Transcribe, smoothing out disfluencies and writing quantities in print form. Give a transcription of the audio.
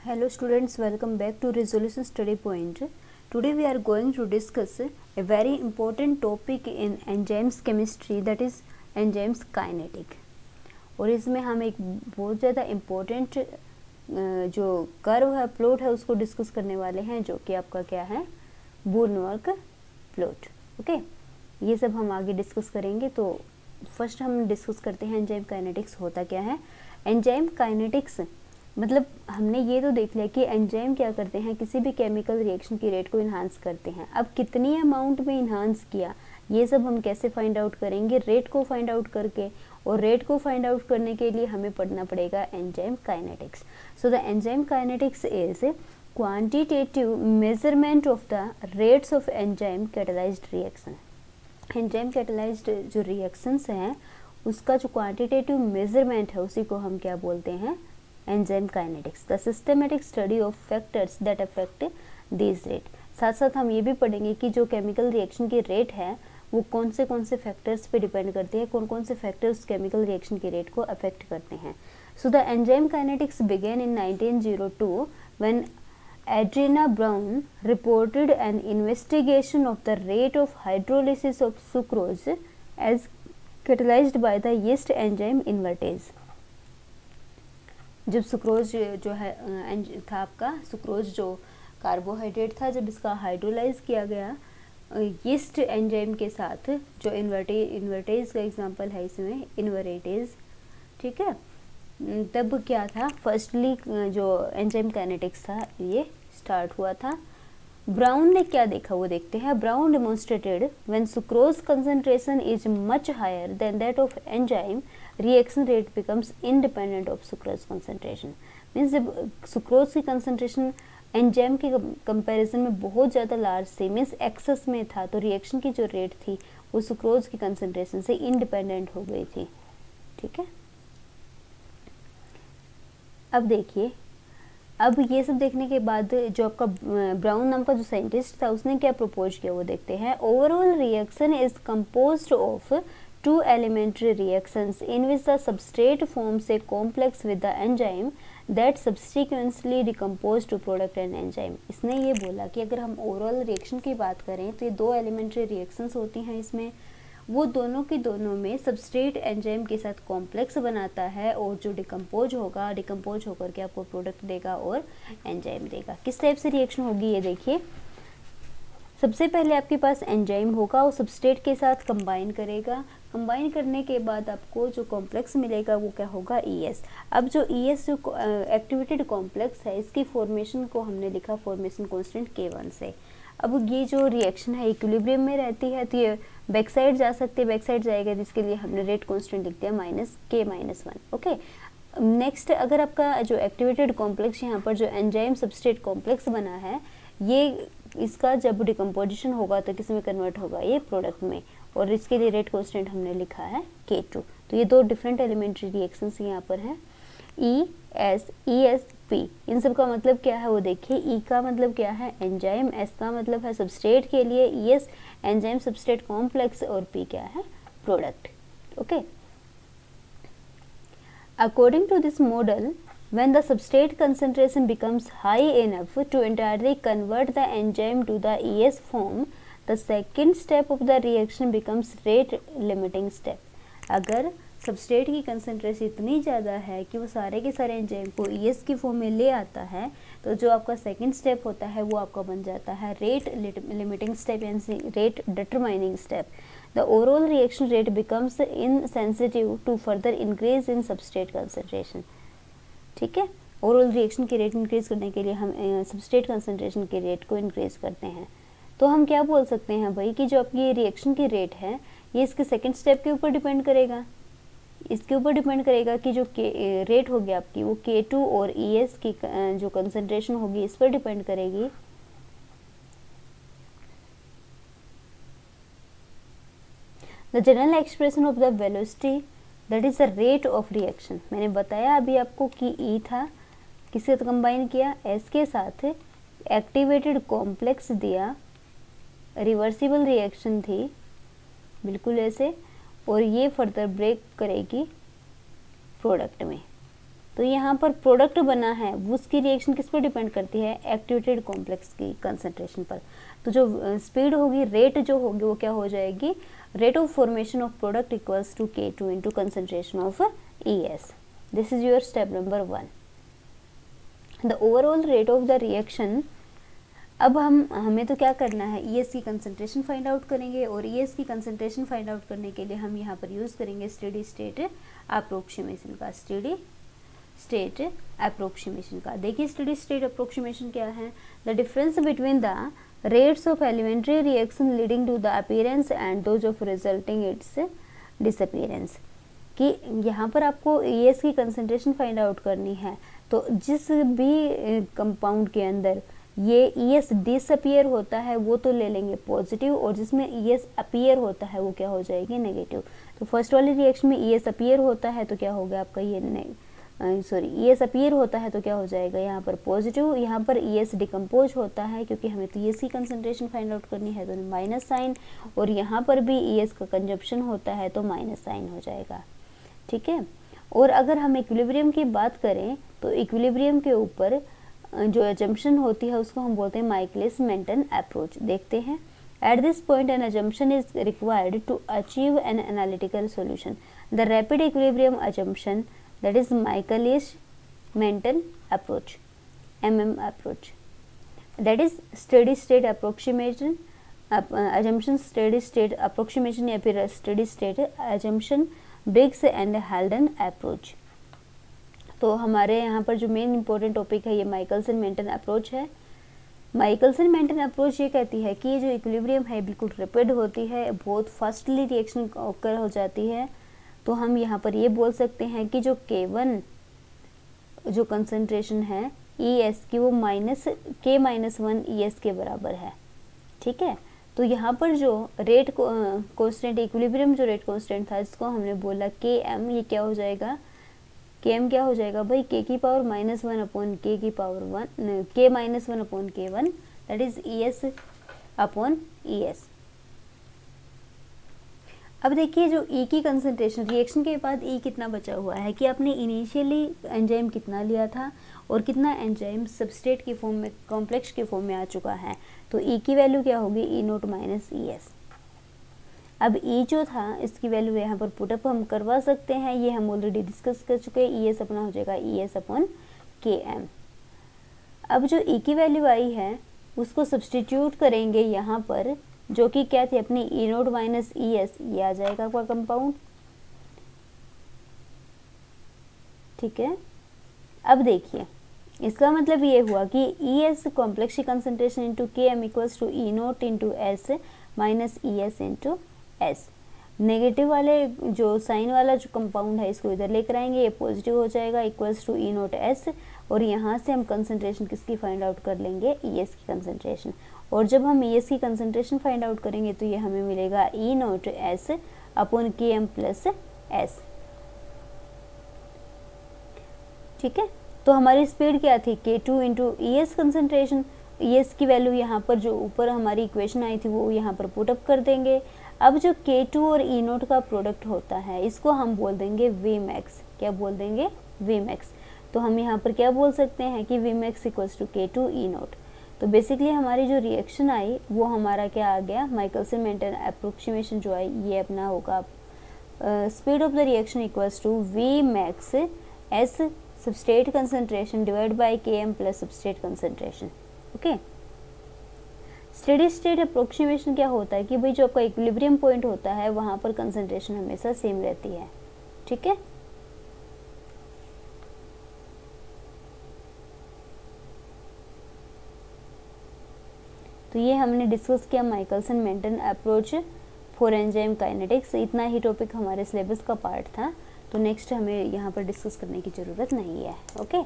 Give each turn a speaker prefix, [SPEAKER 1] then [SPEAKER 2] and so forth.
[SPEAKER 1] Hello students, welcome back to Resolution Study Point. Today we are going to discuss a very important topic in enzymes chemistry, that is enzymes kinetic. और इसमें हम एक बहुत ज़्यादा important जो curve है, plot है, उसको डिस्कस करने वाले हैं, जो कि आपका क्या है, बूर्नवर्क प्लॉट. ओके, ये सब हम आगे डिस्कस करेंगे. तो फर्स्ट हम डिस्कस करते हैं एंजाइम काइनेटिक्स होता क्या है. एंजाइम काइनेटिक्स मतलब हमने ये तो देख लिया कि एंजाइम क्या करते हैं, किसी भी केमिकल रिएक्शन की रेट को इन्हांस करते हैं. अब कितनी अमाउंट में इन्हांस किया, ये सब हम कैसे फाइंड आउट करेंगे, रेट को फाइंड आउट करके. और रेट को फाइंड आउट करने के लिए हमें पढ़ना पड़ेगा enzyme kinetics. So the enzyme kinetics is quantitative measurement of the rates of enzyme catalysed reaction. Enzyme catalysed जो रिएक्शंस हैं उसका जो क्वांटिटेटिव मेजरमेंट है उसी को हम क्या बोलते हैं, enzyme kinetics. The systematic study of factors that affect this rate. साथ साथ हम ये भी पढ़ेंगे कि जो केमिकल रिएक्शन की रेट है वो कौन से फैक्टर्स पे डिपेंड करते हैं, कौन से फैक्टर्स केमिकल रिएक्शन की रेट को अफेक्ट करते हैं. So the enzyme kinetics began in 1902 when Adriana Brown reported an investigation of the rate of hydrolysis of sucrose as catalyzed by the yeast enzyme invertase. जब sucrose जो है था आपका, sucrose जो कार्बोहाइड्रेट था, जब इसका हाइड्रोलाइज किया गया यीस्ट एंजाइम के साथ, जो इन्वर्टेज का एग्जांपल है इसमें, इन्वरेटेज, ठीक है, तब क्या था, फर्स्टली जो एंजाइम काइनेटिक्स था ये स्टार्ट हुआ था. ब्राउन ने क्या देखा वो देखते हैं. Brown demonstrated when sucrose concentration is much higher than that of enzyme reaction rate becomes independent of sucrose concentration. Means जब सुक्रोज की कंसंट्रेशन एंजाइम के कंपैरिजन में बहुत ज़्यादा लार्ज थी, मीन्स एक्सेस में था, तो रिएक्शन की जो रेट थी वो सुक्रोज की कंसंट्रेशन से इंडिपेंडेंट हो गई थी. ठीक है, अब देखिए, अब ये सब देखने के बाद जो आपका ब्राउन नाम का जो साइंटिस्ट था उसने क्या प्रपोज किया वो देखते हैं. Overall reaction is composed of two elementary reactions in which the substrate forms a complex with the enzyme that subsequently decompose to product and enzyme. इसने ये बोला कि अगर हम ओवरऑल रिएक्शन की बात करें तो ये दो एलिमेंट्री रिएक्शंस होती हैं, इसमें वो दोनों की दोनों में सबस्ट्रेट एंजाइम के साथ कॉम्प्लेक्स बनाता है और जो डिकम्पोज होकर के आपको प्रोडक्ट देगा और एंजाइम देगा. किस टाइप से रिएक्शन होगी ये देखिए. सबसे पहले आपके पास एंजाइम होगा, वो सबस्ट्रेट के साथ कंबाइन करेगा. कंबाइन करने के बाद आपको जो कॉम्प्लेक्स मिलेगा वो क्या होगा, ES. अब जो ES जो एक्टिवेटेड कॉम्प्लेक्स है, इसकी फॉर्मेशन को हमने लिखा फॉर्मेशन कांस्टेंट K1 से. अब ये जो रिएक्शन है इक्विलिब्रियम में रहती है, तो ये बैक साइड जा सकते हैं, बैक साइड जाएगा जिसके लिए हमने रेट कांस्टेंट लिख दिया -K-1. ओके, नेक्स्ट, अगर आपका जो एक्टिवेटेड कॉम्प्लेक्स यहाँ पर जो एंजाइम सबस्ट्रेट कॉम्प्लेक्स बना है, ये इसका जब डिकम्पोजिशन होगा तो किस में कन्वर्ट होगा, ये प्रोडक्ट में, और इसके लिए रेट कांस्टेंट हमने लिखा है K2. तो ये दो डिफरेंट एलिमेंट्री रिएक्शंस यहाँ पर हैं, ES, ES, P. इन सब का मतलब क्या है वो देखिए. E का मतलब क्या है, एंजाइम, S का मतलब है सबस्ट्रेट के लिए, ES एंजाइम सबस्ट्रेट कॉम्प्लेक्स, और P क्या है, product. Okay, according to this model, when the substrate concentration becomes high enough to entirely convert the enzyme to the ES form, the second step of the reaction becomes rate limiting step. अगर substrate की concentration इतनी ज़्यादा है कि वो सारे के सारे एंजाइम को ES की फॉर्म में ले आता है, तो जो आपका सेकंड स्टेप होता है वो आपका बन जाता है रेट लिमिटिंग स्टेप, यानी rate determining step. The overall reaction rate becomes insensitive to further increase in substrate concentration. ठीक है, ओवरऑल रिएक्शन की रेट इंक्रीज करने के लिए हम सबस्ट्रेट कंसंट्रेशन के रेट को इंक्रीज करते हैं. तो हम क्या बोल सकते हैं भाई कि जो आपकी रिएक्शन की रेट है ये इसके सेकंड स्टेप के ऊपर डिपेंड करेगा. इसके ऊपर डिपेंड करेगा कि जो रेट होगी आपकी वो K2 और ES की जो कंसंट्रेशन होगी इस पर डिपेंड करेगी. The general expression of the velocity that is the rate of reaction. मैंने बताया अभी आपको कि E था, किसके साथ कंबाइन किया, S के साथ, एक्टिवेटेड कॉम्प्लेक्स दिया, रिवर्सिबल रिएक्शन थी बिल्कुल ऐसे, और ये फर्दर ब्रेक करेगी प्रोडक्ट में. तो यहाँ पर प्रोडक्ट बना है वो उसकी रिएक्शन किस पर डिपेंड करती है, एक्टिवेटेड कॉम्प्लेक्स की कंसंट्रेशन पर। तो जो स्पीड होगी, रेट जो होगी वो क्या हो जाएगी, rate of formation of product equals to K2 into concentration of ES। This is your step number 1। The overall rate of the reaction. अब हमें तो क्या करना है, ES की कंसंट्रेशन फाइंड आउट करेंगे, और ES की कंसंट्रेशन फाइंड आउट करने के लिए हम यहाँ पर यूज़ करेंगे स्टेडी स्टेट अप्रोक्सीमेशन का। स्टेडी स्टेट अप्रोक्सीमेशन का देखिए, स्टेडी स्टेट अप्रोक्सीमेशन क्या है, the difference between the rates of elementary reaction leading to the appearance and those of resulting its disappearance. कि यहाँ पर आपको ES की कंसंट्रेशन फाइंड आउट करनी है, तो जिस भी कंपाउंड के अंदर ये ES डिसअपीयर होता है वो तो ले लेंगे पॉजिटिव, और जिसमें ES अपीयर होता है वो क्या हो जाएगी, नेगेटिव। तो फर्स्ट वाली रिएक्शन में ES अपीयर होता है तो क्या होगा आपका ये ES अपीयर होता है तो क्या हो जाएगा यहाँ पर पॉजिटिव। यहाँ पर ES डिकम्पोज होता है क्योंकि हमें तो ES की कंसंट्रेशन फाइंड आउट करनी है तो माइनस साइन, और यहाँ पर भी ES का कंजप्शन होता है तो माइनस साइन हो जाएगा, ठीक है। और अगर हम इक्विलिब्रियम की बात करें तो इक्विलिब्रियम के ऊपर जो अजम्पशन होती है उसको हम बोलते हैं माइकलिस मेंटन अप्रोच। देखते हैं, at this point an assumption is required to achieve an analytical solution. The rapid equilibrium assumption that is Michaelis Menten approach, MM approach, that is steady state approximation assumption, steady state approximation या फिर steady state assumption, Briggs and Haldane approach. तो हमारे यहाँ पर जो main important topic है ये Michelson Menten approach है। माइकलसन मेंटन अप्रोच ये कहती है कि ये जो इक्विलिब्रियम है बिल्कुल रैपिड होती है, बहुत फास्टली रिएक्शन ऑकर हो जाती है। तो हम यहाँ पर ये बोल सकते हैं कि जो K1 जो कंसंट्रेशन है ES की वो K-1 ES के बराबर है, ठीक है। तो यहाँ पर जो रेट कांस्टेंट इक्विलिब्रियम जो रेट कांस्टेंट था इसको हमने बोला Km, ये क्या हो जाएगा, Km क्या हो जाएगा भाई, K की पावर -1 अपॉन K की power 1, K -1 upon K1 that is ES upon ES। अब देखिए जो E की कंसंट्रेशन रिएक्शन के बाद E कितना बचा हुआ है कि आपने इनिशियली एंजाइम कितना लिया था और कितना एंजाइम सबस्ट्रेट की फॉर्म में, कॉम्प्लेक्स की फॉर्म में आ चुका है। तो E की वैल्यू क्या होगी, E0 माइनस ES। अब E जो था इसकी वैल्यू यहाँ पर पुटअप हम करवा सकते हैं, ये हम ऑलरेडी डिस्कस कर चुके हैं। ES अपना हो जाएगा ES अपॉन Km। अब जो E की वैल्यू आई है उसको सब्सटीट्यूट करेंगे यहाँ पर, जो कि क्या थी अपनी E0 माइनस ES, ये आ जाएगा आपका कंपाउंड, ठीक है। अब देखिए इसका मतलब ये हुआ कि ES कॉम्प्लेक्स की concentration into Km equals to E0 into S minus ES into S। Negative वाले जो साइन वाला जो कंपाउंड है इसको इधर लेकर आएंगे, ये पॉजिटिव हो जाएगा इक्वल्स टू E0 S, और यहाँ से हम कंसंट्रेशन किसकी फाइंड आउट कर लेंगे, ES की कंसंट्रेशन। और जब हम ES की कंसंट्रेशन फाइंड आउट करेंगे तो ये हमें मिलेगा E0 S upon Km plus S, ठीक है। तो हमारी स्पीड क्या थी, K2 into ES concentration. ES की वैल्यू यहाँ पर जो ऊपर हमारी इक्वेशन आई थी वो यहाँ पर पुटअप कर देंगे। अब जो K2 और E0 का प्रोडक्ट होता है इसको हम बोल देंगे Vmax। क्या बोल देंगे, Vmax। तो हम यहाँ पर क्या बोल सकते हैं कि Vmax equals to K2 E0। तो बेसिकली हमारी जो रिएक्शन आई वो हमारा क्या आ गया, माइकलसन मेंटन अप्रोक्सीमेशन जो आई ये अपना होगा speed of the reaction equals to Vmax S substrate concentration divide by Km plus substrate concentration, okay. Steady state approximation क्या होता है कि भाई जो आपका इक्विलिब्रियम पॉइंट होता है वहां पर कंसंट्रेशन हमेशा सेम रहती है, ठीक है। तो ये हमने डिस्कस किया Michaelis Menten approach for enzyme kinetics. इतना ही टॉपिक हमारे सिलेबस का पार्ट था, तो नेक्स्ट हमें यहाँ पर डिस्कस करने की ज़रूरत नहीं है, ओके।